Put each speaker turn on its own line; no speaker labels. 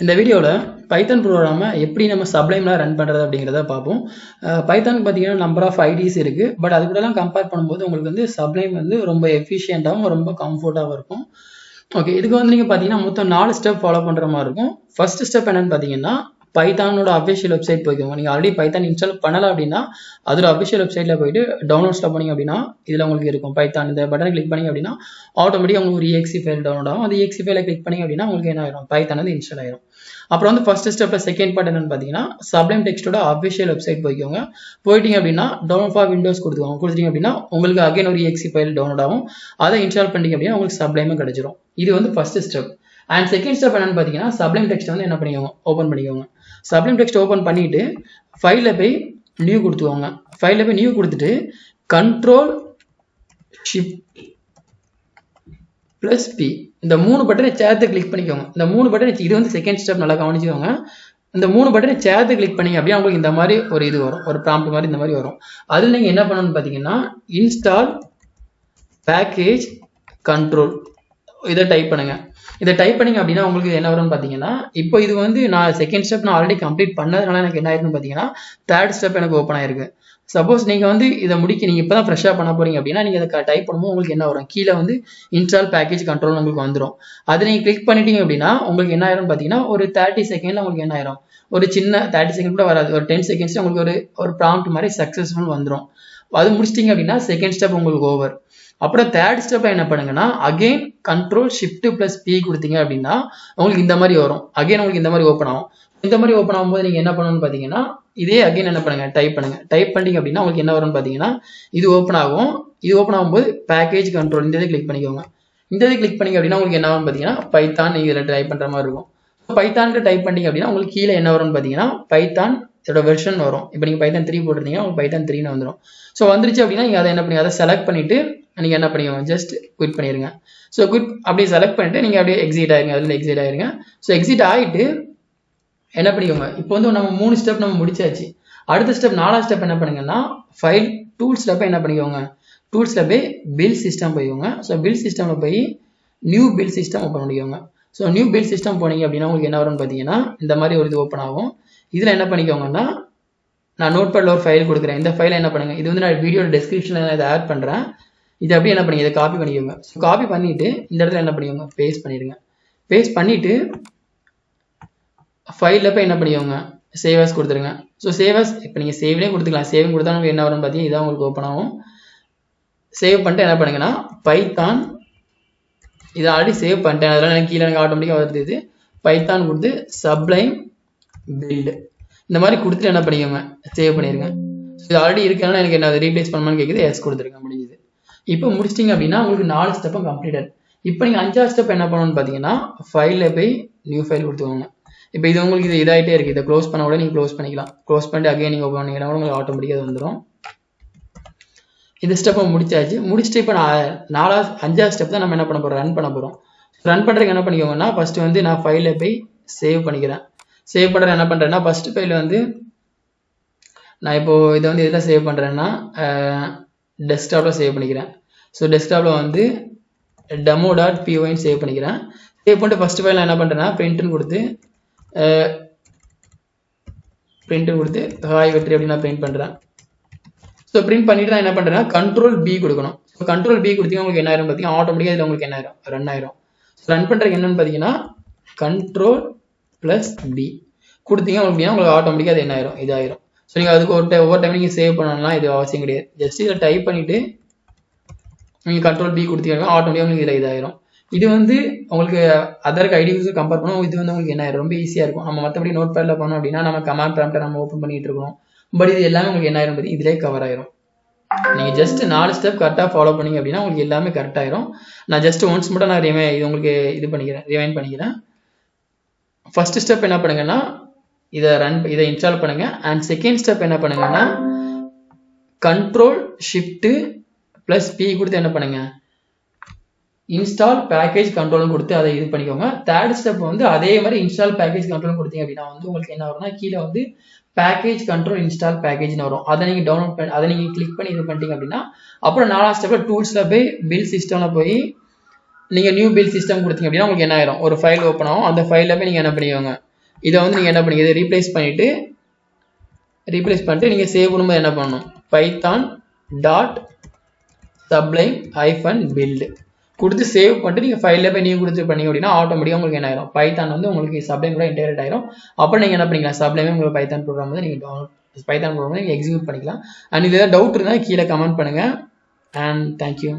இந்த வீடியோவில் பைத்தான் ப்ரோக்ராமை எப்படி நம்ம சப்ளைமில் ரன் பண்ணுறது அப்படிங்கிறத பார்ப்போம். பைத்தானுக்கு பார்த்தீங்கன்னா நம்பர் ஆஃப் ஐடிஸ் இருக்குது. பட் அது கூடலாம் கம்பேர் பண்ணும்போது உங்களுக்கு வந்து சப்ளைம் வந்து ரொம்ப எஃபிஷியண்ட்டாகவும் ரொம்ப கம்ஃபர்ட்டாகவும் இருக்கும். ஓகே, இதுக்கு வந்து நீங்கள் பார்த்தீங்கன்னா மொத்தம் 4 ஸ்டெப் ஃபாலோ பண்ணுற மாதிரி இருக்கும். ஃபர்ஸ்ட் ஸ்டெப் என்னன்னு பார்த்தீங்கன்னா பைத்தானோட அஃபிஷியல் வெப்சைட் போய்க்கோங்க. நீங்கள் ஆல்ரெடி பைத்தான் இன்ஸ்டால் பண்ணலை அப்படின்னா அதோட அஃபிஷியல் வெப்சைட்டில் போயிட்டு டவுன்லோட்ஸில் போனீங்க அப்படின்னா இதில் உங்களுக்கு இருக்கும் பைத்தான். இந்த பட்டனை கிளிக் பண்ணிங்க அப்படின்னா ஆட்டோமேட்டிக்காக உங்களுக்கு ஒரு EXE ஃபைல் டவுன்லோட் ஆகும். அந்த EXE ஃபைலை கிளிக் பண்ணிங்க அப்படின்னா உங்களுக்கு என்ன ஆயிரும், பைத்தான் வந்து இன்ஸ்டால் ஆயிரும். அப்புறம் வந்து ஃபர்ஸ்ட் ஸ்டெப்ல செகண்ட் பார்ட் என்னன்னு பார்த்தீங்கன்னா சப்ளைம் டெக்ஸ்டோட அஃபிஷியல் வெப்சைட் போய்க்கோங்க. போயிட்டீங்க அப்படின்னா டவுன்லோட் ஃபார் விண்டோஸ் கொடுத்துட்டீங்க அப்படின்னா உங்களுக்கு அகைன் ஒரு EXE ஃபைல் டவுன்லோட் ஆகும். அதை இன்ஸ்டால் பண்ணிட்டீங்க அப்படின்னா உங்களுக்கு சப்ளைமே கிடைச்சிரும். இது வந்து first step. And second step என்னன்னு பார்த்தீங்கன்னா சப்ளைம் டெக்ஸ்ட் வந்து என்ன பண்ணிக்கோங்க, ஓப்பன் பண்ணிக்கோங்க. சப்ளைம் டெக்ஸ்ட் ஓப்பன் பண்ணிட்டு ஃபைலில் போய் நியூ கொடுத்துக்கோங்க. ஃபைலில் போய் நியூ கொடுத்துட்டு கண்ட்ரோல் ஷிஃப்ட் ப்ளஸ் P இந்த 3 பட்டனை சேர்த்து கிளிக் பண்ணிக்கோங்க. இந்த 3 பட்டனை, இது வந்து செகண்ட் ஸ்டெப், நல்லா கவனிச்சுக்கோங்க. இந்த 3 பட்டனை சேர்த்து கிளிக் பண்ணீங்க அப்படியே உங்களுக்கு இந்த மாதிரி ஒரு இது வரும், ஒரு ப்ராம்ப்ட் மாதிரி இந்த மாதிரி வரும். அதில் நீங்கள் என்ன பண்ணணும்னு பார்த்தீங்கன்னா இன்ஸ்டால் பேக்கேஜ் கண்ட்ரோல் இதை டைப் பண்ணுங்க. இதை டைப் பண்ணிங்க அப்படின்னா உங்களுக்கு என்ன வரும்னு பார்த்தீங்கன்னா இப்போ இது வந்து நான் செகண்ட் ஸ்டெப் நான் ஆல்ரெடி கம்ப்ளீட் பண்ணதுனால எனக்கு என்ன ஆயிருக்குன்னு பார்த்தீங்கன்னா தேர்ட் ஸ்டெப் எனக்கு ஓப்பன் ஆயிருக்கு. சப்போஸ் நீங்கள் வந்து இதை முடிக்க நீங்கள் இப்போ தான் ஃப்ரெஷ்ஷாக பண்ண போறீங்க அப்படின்னா நீங்கள் அதை டைப் பண்ணும்போது உங்களுக்கு என்ன வரும், கீழே வந்து இன்ஸ்டால் பேக்கேஜ் கண்ட்ரோல் உங்களுக்கு வந்துடும். அதை நீங்கள் கிளிக் பண்ணிட்டீங்க அப்படின்னா உங்களுக்கு என்ன ஆயிரும் பார்த்தீங்கன்னா ஒரு 30 செகண்ட்ல உங்களுக்கு என்ன ஆயிரும், ஒரு சின்ன 30 செகண்ட் கூட வராது, ஒரு 10 செகண்ட்ஸ் உங்களுக்கு ஒரு ப்ராம்ப்ட் மாதிரி சக்ஸஸ்ஃபுல் வந்துடும். அது முடிச்சிட்டிங்க அப்படின்னா செகண்ட் ஸ்டெப் உங்களுக்கு ஓவர். அப்புறம் தேர்ட் ஸ்டெப் என்ன பண்ணுங்கன்னா again control shift plus P கொடுத்தீங்க அப்படின்னா உங்களுக்கு இந்த மாதிரி வரும். அகைன் உங்களுக்கு இந்த மாதிரி ஓப்பன் ஆகும். இந்த மாதிரி ஓப்பன் ஆகும்போது நீங்கள் என்ன பண்ணணும்னு பார்த்தீங்கன்னா இதே அகைன் என்ன பண்ணுங்க, டைப் பண்ணுங்க. டைப் பண்ணிட்டீங்க அப்படின்னா உங்களுக்கு என்ன வரும்னு பார்த்தீங்கன்னா இது ஓப்பன் ஆகும். இது ஓப்பன் ஆகும்போது பேக்கேஜ் கண்ட்ரோல் இந்த இதை கிளிக் பண்ணிக்கோங்க. இந்த இதை கிளிக் பண்ணிங்க அப்படின்னா உங்களுக்கு என்ன வரும்னு பார்த்தீங்கன்னா பைத்தான் நீங்கள் இதில் டைப் பண்ணுற மாதிரி இருக்கும். பைத்தான்ல டைப் பண்ணிங்க அப்படின்னா உங்களுக்கு கீழே என்ன வரும்னு பார்த்தீங்கன்னா பைத்தான் இதோட வெர்ஷன் வரும். இப்போ நீங்கள் பைத்தான் 3 போட்டிருந்தீங்கன்னா உங்களுக்கு பைத்தான் 3 வந்துடும். ஸோ வந்துருச்சு அப்படின்னா நீங்கள் அதை என்ன பண்ணி அதை செலக்ட் பண்ணிட்டு நீங்கள் என்ன பண்ணிக்கோங்க, ஜஸ்ட் குவிட் பண்ணிடுங்க. ஸோ குவிட் அப்படியே செலக்ட் பண்ணிட்டு நீங்கள் அப்படியே எக்ஸிட் ஆயிருங்க, அதில் எக்ஸிட் ஆயிருங்க. ஸோ எக்ஸிட் ஆகிட்டு என்ன பண்ணிக்கோங்க, இப்போ வந்து நம்ம 3 ஸ்டெப் நம்ம முடிச்சாச்சு. அடுத்த ஸ்டெப் 4வது ஸ்டெப் என்ன பண்ணுங்கன்னா ஃபைல் டூல்ஸில் போய் என்ன பண்ணிக்கோங்க, டூல்ஸில் போய் பில் சிஸ்டம் போய்க்கோங்க. ஸோ பில் சிஸ்டமில் போய் நியூ பில் சிஸ்டம் ஓப்பன் பண்ணிக்கோங்க. ஸோ நியூ பில் சிஸ்டம் போனீங்க அப்படின்னா உங்களுக்கு என்ன வரும்னு பார்த்தீங்கன்னா இந்த மாதிரி ஒரு இது ஓப்பன் ஆகும். இதில் என்ன பண்ணிக்கோங்கன்னா நான் நோட்பேடில் ஒரு ஃபைல் கொடுக்குறேன். இந்த ஃபைலை என்ன பண்ணுங்க, இது வந்து நான் வீடியோட டிஸ்கிரிப்ஷனில் நான் இதை ஆட் பண்ணுறேன். இது அப்படியே என்ன பண்ணுங்க, இதை காப்பி பண்ணிக்கோங்க. ஸோ காப்பி பண்ணிட்டு இந்த இடத்துல என்ன பண்ணிக்கோங்க, பேஸ்ட் பண்ணிடுங்க. பேஸ்ட் பண்ணிட்டு ஃபைலில் போய் என்ன பண்ணிக்கோங்க, சேவஸ் கொடுத்துருங்க. ஸோ சேவஸ் இப்போ நீங்கள் சேவ்லேயே கொடுத்துக்கலாம். சேவிங் கொடுத்தா உங்களுக்கு என்ன வரும்னு பார்த்தீங்கன்னா இதான் உங்களுக்கு ஓப்பன் ஆகும். சேவ் பண்ணிட்டு என்ன பண்ணுங்கன்னா பைத்தான், இதை ஆல்ரெடி சேவ் பண்ணிட்டேன் அதெல்லாம் எனக்கு கீழே எனக்கு ஆட்டோமேட்டிக்காக வருது. இது பைத்தான் கொடுத்து சப்ளைம் பில்டு இந்த மாதிரி கொடுத்துட்டு என்ன பண்ணிக்கோங்க, சேவ் பண்ணிடுங்க. ஸோ இது ஆல்ரெடி இருக்கனால எனக்கு என்ன ரீப்ளேஸ் பண்ணணும்னு கேட்குது, எஸ் கொடுத்துருங்க, முடிஞ்சுது. இப்போ முடிச்சிட்டிங்க அப்படின்னா உங்களுக்கு 4 ஸ்டெப்பும் கம்ப்ளீட்டட். இப்போ நீங்கள் 5வது ஸ்டெப் என்ன பண்ணணும்னு பார்த்தீங்கன்னா ஃபைலில் போய் நியூ ஃபைல் கொடுத்துக்கோங்க. இப்போ இது உங்களுக்கு இது இதாகிட்டே இருக்குது, இதை க்ளோஸ் பண்ண கூட நீங்கள் க்ளோஸ் பண்ணிக்கலாம். க்ளோஸ் பண்ணிட்டு அகைன் நீங்கள் ஓப்பன் பண்ணிங்கன்னா கூட உங்களுக்கு ஆட்டோமேட்டிக்காக வந்துடும். இந்த ஸ்டெப்பை முடிச்சாச்சு. முடிச்சுட்டு இப்போ நான் 5வது ஸ்டெப் தான் நம்ம என்ன பண்ண போகிறோம், ரன் பண்ண போகிறோம். ரன் பண்ணுறதுக்கு என்ன பண்ணிக்கோங்கன்னா ஃபஸ்ட்டு வந்து நான் ஃபைலில் போய் சேவ் பண்ணிக்கிறேன். சேவ் பண்ணுறது என்ன பண்ணுறேன்னா ஃபஸ்ட்டு ஃபைல் வந்து நான் இப்போது இதை வந்து எதில் சேவ் பண்ணுறேன்னா டெஸ்க்டாப்பில் சேவ் பண்ணிக்கிறேன். ஸோ டெஸ்க்டாப்பில் வந்து demo.pyன்னு சேவ் பண்ணிக்கிறேன். சேவ் பண்ணிட்டு ஃபஸ்ட்டு ஃபைல் நான் என்ன பண்ணுறேன்னா பிரிண்ட்டுன்னு கொடுத்து ஹாய் வெற்றி அப்படின்னு நான் பிரிண்ட் பண்ணுறேன். ஸோ பிரிண்ட் பண்ணிட்டு நான் என்ன பண்ணுறேன்னா கண்ட்ரோல் B கொடுக்கணும். ஸோ கண்ட்ரோல் B கொடுத்தீங்கன்னா உங்களுக்கு என்ன ஆயிரும் பார்த்தீங்கன்னா ஆட்டோமேட்டிக்காக இதில் உங்களுக்கு என்ன ஆயிரும், ரன் ஆயிரும். ரன் பண்ணுறதுக்கு என்னன்னு பார்த்தீங்கன்னா கண்ட்ரோல் ப்ளஸ் B கொடுத்தீங்க அப்படின்னா உங்களுக்கு ஆட்டோமேட்டிக்காக அது என்ன ஆயிரும், இதாயிரும். ஸோ நீங்கள் அதுக்கு ஒவ்வொரு டைம் நீங்கள் சேவ் பண்ணலாம், இது அவசியம் கிடையாது. ஜஸ்ட் இதை டைப் பண்ணிவிட்டு நீங்கள் கண்ட்ரோல் B கொடுத்தீங்கன்னா ஆட்டோமேட்டிக்காக உங்களுக்கு இதில் இதாயிரும். இது வந்து உங்களுக்கு அதற்கு ஐடியூஸை கம்பேர் பண்ணோம், இது வந்து உங்களுக்கு என்ன ஆயிரும், ரொம்ப ஈஸியாக இருக்கும். நம்ம மற்றபடி நோட் பேடில் பண்ணோம் அப்படின்னா நம்ம கமாண்ட் ப்ராம்ப்டை நம்ம ஓப்பன் பண்ணிட்டு இருக்கணும். பட் இது எல்லாமே உங்களுக்கு என்ன ஆயிரும் பார்த்தீங்கன்னா இதிலே கவர் ஆயிரும். நீங்கள் ஜஸ்ட் 4 ஸ்டெப் கரெக்டாக ஃபாலோ பண்ணிங்க அப்படின்னா உங்களுக்கு எல்லாமே கரெக்ட் ஆயிரும். நான் ஜஸ்ட் ஒன்ஸ் மட்டும் நான் இது உங்களுக்கு இது பண்ணிக்கிறேன், ரிவைண்ட் பண்ணிக்கிறேன். ஃபர்ஸ்ட் ஸ்டெப் என்ன பண்ணுங்கன்னா இதை இன்ஸ்டால் பண்ணுங்க. அண்ட் செகண்ட் ஸ்டெப் என்ன பண்ணுங்கன்னா கண்ட்ரோல் ஷிஃப்ட் ப்ளஸ் P கொடுத்து என்ன பண்ணுங்க இன்ஸ்டால் பேக்கேஜ் கண்ட்ரோல் கொடுத்து அதை இது பண்ணிக்கோங்க. தேர்ட் ஸ்டெப் வந்து அதே மாதிரி இன்ஸ்டால் பேக்கேஜ் கண்ட்ரோல் கொடுத்தீங்க அப்படின்னா வந்து உங்களுக்கு என்ன வரும்னா கீழே வந்து பேக்கேஜ் கண்ட்ரோல் இன்ஸ்டால் பேக்கேஜ்னு வரும். அதை நீங்கள் டவுன்லோட் பண்ணி அதை நீங்கள் கிளிக் பண்ணி இது பண்ணிட்டீங்க அப்படின்னா அப்புறம் 4வது ஸ்டெப்பில் டூல்ஸில் போய் பில் சிஸ்டமில் போய் நீங்கள் நியூ பில் சிஸ்டம் கொடுத்தீங்க அப்படின்னா உங்களுக்கு என்ன ஆயிரும், ஒரு ஃபைல் ஓப்பன் ஆகும். அந்த ஃபைலில் போய் நீங்கள் என்ன பண்ணிக்கோங்க, இதை வந்து நீங்கள் என்ன பண்ணீங்க, இதை ரீப்ளேஸ் பண்ணிட்டு நீங்கள் சேவ் பண்ணும்போது என்ன பண்ணணும், python.sublime-build கொடுத்து சேவ் பண்ணிட்டு நீங்கள் ஃபைலில் போய் நியூ கொடுத்து பண்ணீங்க அப்படின்னா ஆட்டோமேட்டிக்காக உங்களுக்கு என்ன ஆயிரும், பைத்தான் வந்து உங்களுக்கு சப்ளைம் கூட இன்டெகிரேட் ஆயிரும். அப்புறம் நீங்கள் என்ன பண்ணிக்கலாம், சப்ளைமே உங்களுக்கு பைத்தான் ப்ரோக்ராம் வந்து நீங்கள் பைத்தான் ப்ரோக்ராம் நீங்கள் எக்ஸிக்யூட் பண்ணிக்கலாம். அண்ட் இதில் டவுட் இருந்தால் கீழே கமெண்ட் பண்ணுங்கள். And thank you.